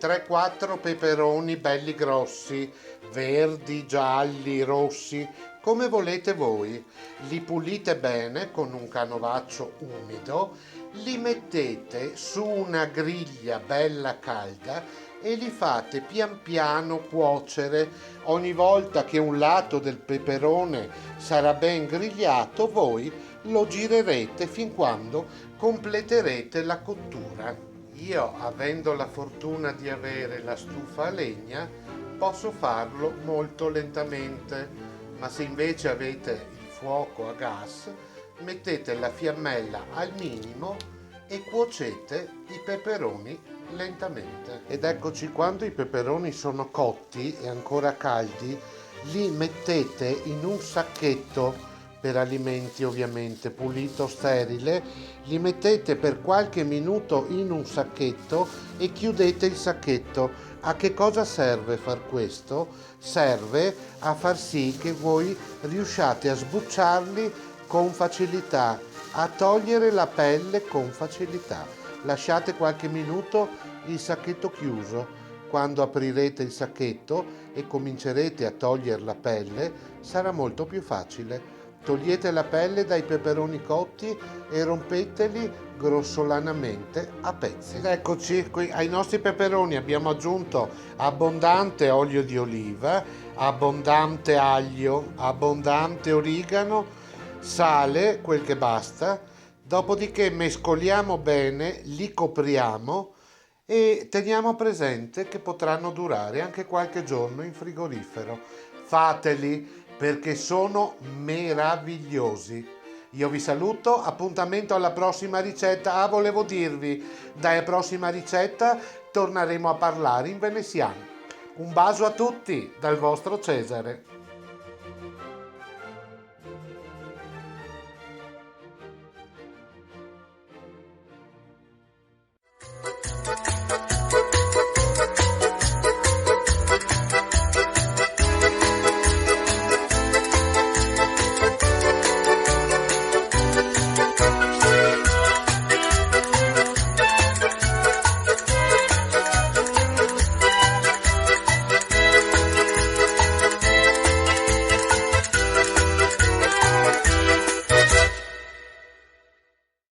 3-4 peperoni belli grossi, verdi, gialli, rossi, come volete voi. Li pulite bene con un canovaccio umido, li mettete su una griglia bella calda e li fate pian piano cuocere. Ogni volta che un lato del peperone sarà ben grigliato, voi lo girerete fin quando completerete la cottura. Io, avendo la fortuna di avere la stufa a legna, posso farlo molto lentamente, ma se invece avete il fuoco a gas, mettete la fiammella al minimo e cuocete i peperoni lentamente. Ed eccoci, quando i peperoni sono cotti e ancora caldi, li mettete in un sacchetto per alimenti, ovviamente pulito, sterile, li mettete per qualche minuto in un sacchetto e chiudete il sacchetto. A che cosa serve far questo? Serve a far sì che voi riusciate a sbucciarli con facilità, a togliere la pelle con facilità. Lasciate qualche minuto il sacchetto chiuso. Quando aprirete il sacchetto e comincerete a togliere la pelle, sarà molto più facile. Togliete la pelle dai peperoni cotti e rompeteli grossolanamente a pezzi. Ed eccoci qui ai nostri peperoni. Abbiamo aggiunto abbondante olio di oliva, abbondante aglio, abbondante origano, sale, quel che basta. Dopodiché mescoliamo bene, li copriamo e teniamo presente che potranno durare anche qualche giorno in frigorifero. Fateli perché sono meravigliosi. Io vi saluto, appuntamento alla prossima ricetta. Ah, volevo dirvi, dalla prossima ricetta torneremo a parlare in veneziano. Un bacio a tutti dal vostro Cesare.